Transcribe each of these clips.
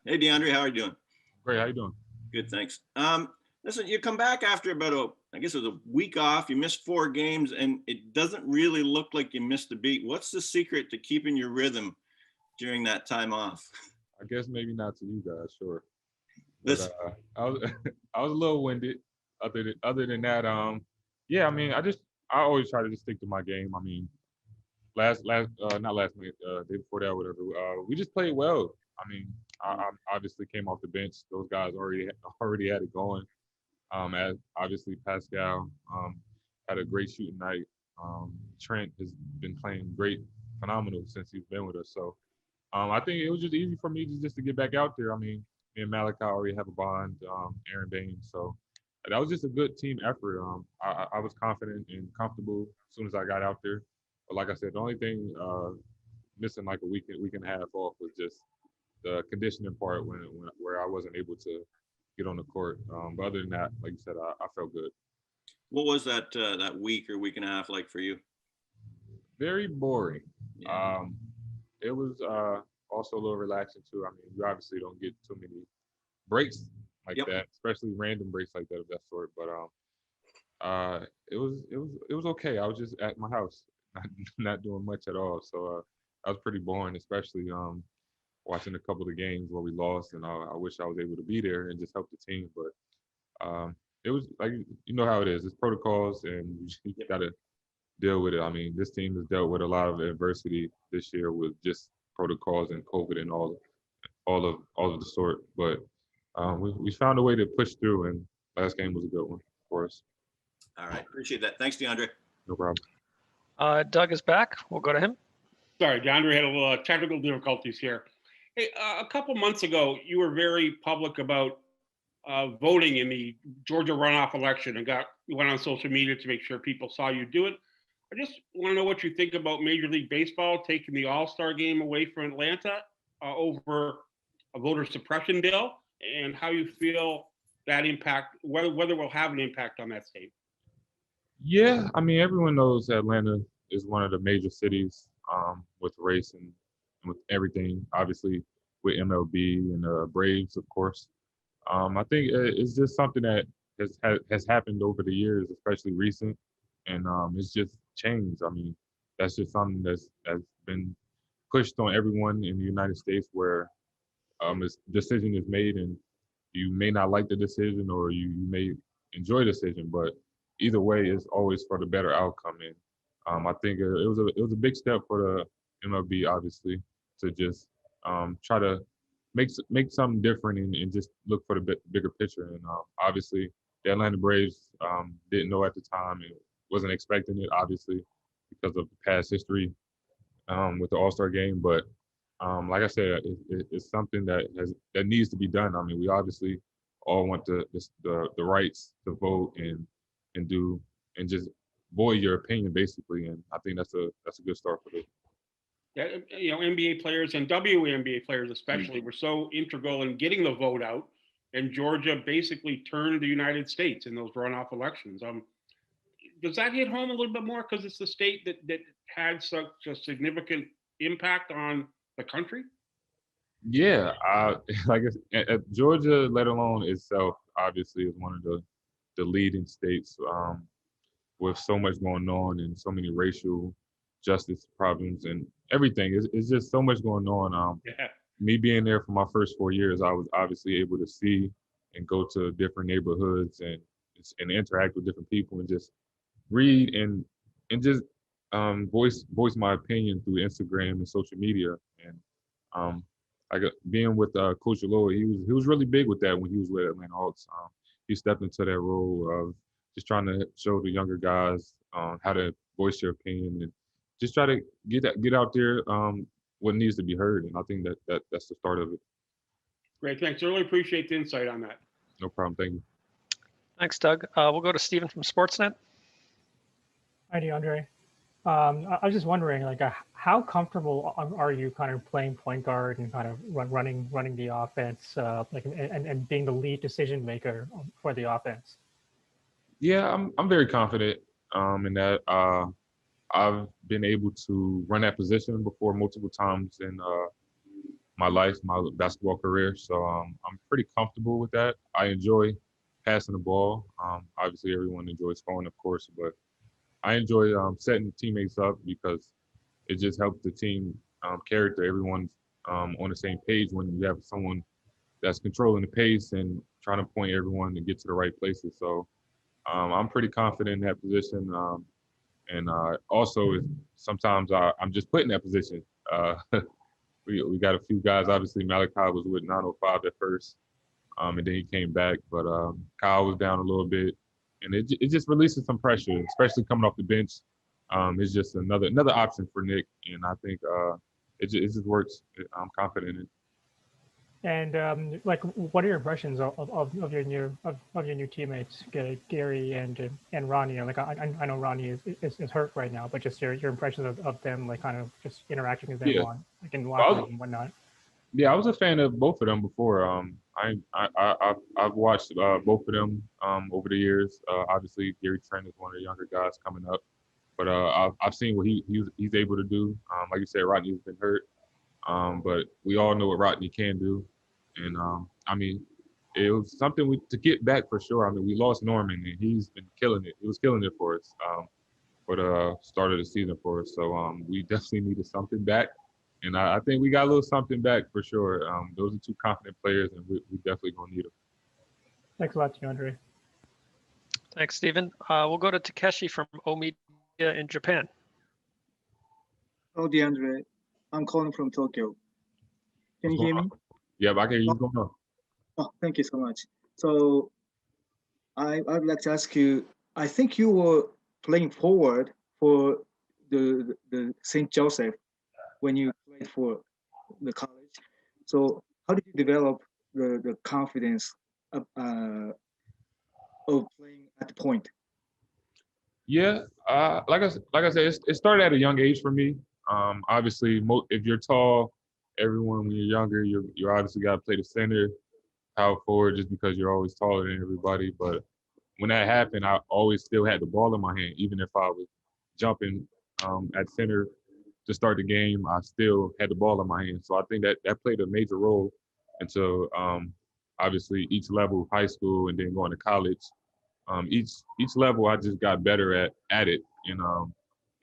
Hey, Deandre, how are you doing? Great. How you doing? Good, thanks. Listen, you come back after I guess it was a week off. You missed 4 games, and it doesn't really look like you missed a beat. What's the secret to keeping your rhythm during that time off? I guess maybe not to you guys, sure, but Listen, I was I was a little winded. Other than that, yeah, I mean, I always try to just stick to my game. I mean, last not last night, day before that, whatever. We just played well. I mean, I obviously came off the bench. Those guys already had it going. As obviously Pascal had a great shooting night. Trent has been playing great, phenomenal since he's been with us. So I think it was just easy for me just to get back out there. I mean, me and Malachi already have a bond, Aaron Baines. So that was just a good team effort. I was confident and comfortable as soon as I got out there. But like I said, the only thing missing like a week and a half off was just the conditioning part where I wasn't able to get on the court. But other than that, like you said, I felt good. what was that week or week and a half like for you? Very boring. Yeah, Um, it was also a little relaxing too. I mean, you obviously don't get too many breaks like yep. that, especially random breaks like that of that sort. But it was okay. I was just at my house, not doing much at all. So that was pretty boring, especially watching a couple of games where we lost, and I wish I was able to be there and just help the team. But it was like you know how it is. It's protocols, and you Yep. got to deal with it. I mean, this team has dealt with a lot of adversity this year with just protocols and COVID and all of the sort. But we found a way to push through, and last game was a good one for us. All right, appreciate that. Thanks, Deandre. No problem. Doug is back. We'll go to him. Sorry, Deandre had a little technical difficulties here. Hey, a couple months ago, you were very public about voting in the Georgia runoff election, and you went on social media to make sure people saw you do it. I just want to know what you think about Major League Baseball taking the All-Star game away from Atlanta over a voter suppression bill, and how you feel that impact, whether it will have an impact on that state. Yeah, I mean, everyone knows Atlanta is one of the major cities with race and with everything. Obviously, with MLB and Braves, of course. I think it's just something that has happened over the years, especially recent, and it's just changed. I mean, that's just something that's been pushed on everyone in the United States, where a decision is made, and you may not like the decision, or you may enjoy the decision, but either way, it's always for the better outcome. And I think it was a big step for the MLB, obviously, to just try to make something different and just look for the bigger picture. And obviously, the Atlanta Braves didn't know at the time and wasn't expecting it, obviously, because of the past history with the All-Star game. But like I said, it's something that needs to be done. I mean, we obviously all want the rights to vote and do and just voice your opinion, basically. And I think that's a good start for this. Yeah, NBA players and WNBA players especially were so integral in getting the vote out, and Georgia basically turned the United States in those runoff elections. Does that hit home a little bit more because it's the state that had such a significant impact on the country? Yeah, like Georgia, let alone itself, obviously is one of the leading states with so much going on and so many racial justice problems and everything. It's just so much going on. Yeah. Me being there for my first 4 years, I was obviously able to see and go to different neighborhoods and interact with different people and just read and just voice my opinion through Instagram and social media. And um, I got being with Coach Aloy, he was really big with that when he was with Atlanta Hawks. He stepped into that role of just trying to show the younger guys how to voice your opinion and just try to get out there what needs to be heard. And I think that's the start of it. Great, thanks. I really appreciate the insight on that. No problem. Thank you. Thanks, Doug. We'll go to Stephen from Sportsnet. Hi, DeAndre. I was just wondering, like, how comfortable are you kind of playing point guard and kind of running the offense, and being the lead decision maker for the offense? Yeah, I'm very confident in that. I've been able to run that position before multiple times my life, my basketball career. So I'm pretty comfortable with that. I enjoy passing the ball. Obviously, everyone enjoys scoring, of course, but I enjoy setting teammates up because it just helps the team character. Everyone's on the same page when you have someone that's controlling the pace and trying to point everyone to get to the right places. So I'm pretty confident in that position. And also, sometimes I'm just put in that position. We got a few guys. Obviously, Malachi was with 905 at first, and then he came back. But Kyle was down a little bit, and it just releases some pressure, especially coming off the bench. It's just another option for Nick, and I think it just works. I'm confident in it. And like, what are your impressions of your new teammates, Gary and Ronnie? Like, I know Ronnie is hurt right now, but just your impressions of them, like kind of just interacting with them Yeah. on like in the locker room and whatnot. Yeah, I was a fan of both of them before. I've watched both of them over the years. Obviously, Gary Trent is one of the younger guys coming up, but I've seen what he's able to do. Like you said, Rodney's been hurt, but we all know what Rodney can do, and I mean, it was something to get back for sure. I mean, we lost Norman, and he's been killing it. He was killing it for us for the start of the season for us. So we definitely needed something back. And I think we got a little something back for sure. Those are two confident players, and we definitely gonna need them. Thanks a lot, Deandre. Thanks, Stephen. We'll go to Takeshi from O Media in Japan. Hello, Deandre. I'm calling from Tokyo. Can you hear me? Yeah, I can hear you. What's going on? Oh, thank you so much. So I'd like to ask you, I think you were playing forward for the St. Joseph when you played for the college. So how did you develop the confidence of playing at the point? Yeah, like I said, it started at a young age for me. Obviously, if you're tall, everyone when you're younger, you obviously got to play the center, power forward, just because you're always taller than everybody. But when that happened, I always still had the ball in my hand, even if I was jumping at center to start the game. I still had the ball in my hand, so I think that played a major role into obviously each level, high school, and then going to college. Each level I just got better at it, and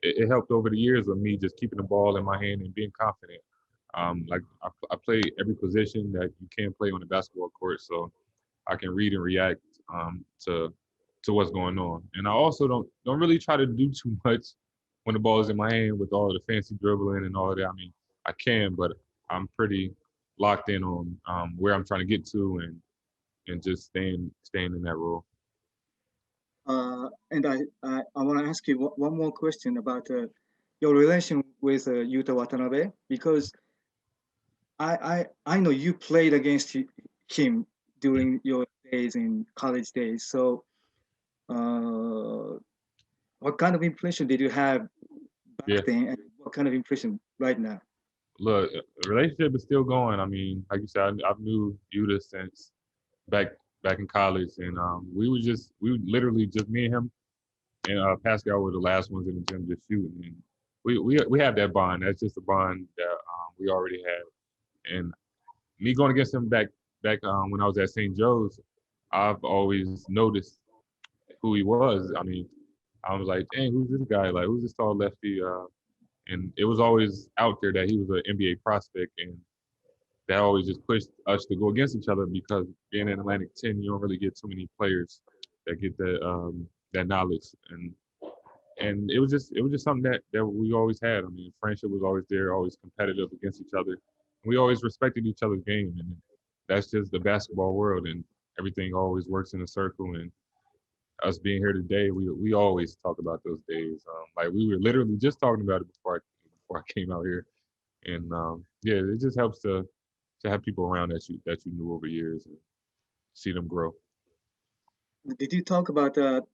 it helped over the years of me just keeping the ball in my hand and being confident. Like I play every position that you can play on the basketball court, so I can read and react to what's going on. And I also don't really try to do too much when the ball is in my hand with all the fancy dribbling and all of that. I mean, I can, but I'm pretty locked in on where I'm trying to get to and just staying in that role. And I want to ask you one more question about your relation with Yuta Watanabe, because I know you played against him during your days in college days. So what kind of impression did you have back Yeah. then, and what kind of impression right now? Look, the relationship is still going. I mean, like you said, I've knew Yuta since back in college, and we literally just me and him and Pascal were the last ones in the gym just shooting, and we have that bond. That's just a bond that we already had. And me going against him back when I was at St. Joe's, I've always noticed who he was. I mean, I was like, dang, who's this guy? Like, who's this tall lefty? And it was always out there that he was an NBA prospect, and that always just pushed us to go against each other because being in Atlantic 10, you don't really get too many players that get that knowledge. And it was just something that we always had. I mean, friendship was always there, always competitive against each other. We always respected each other's game, and that's just the basketball world, and everything always works in a circle. And us being here today, we always talk about those days. Like we were literally just talking about it before I came out here, and yeah, it just helps to have people around that you knew over years and see them grow. Did you talk about that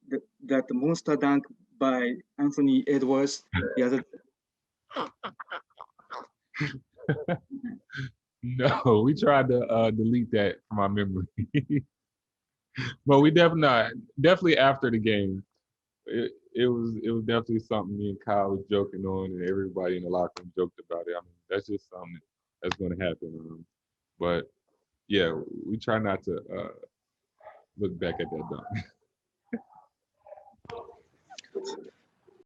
monster dunk by Anthony Edwards the other? No, we tried to delete that from our memory. But we definitely after the game, it was definitely something me and Kyle was joking on, and everybody in the locker room joked about it. I mean, that's just something that's going to happen. But yeah, we try not to look back at that dunk.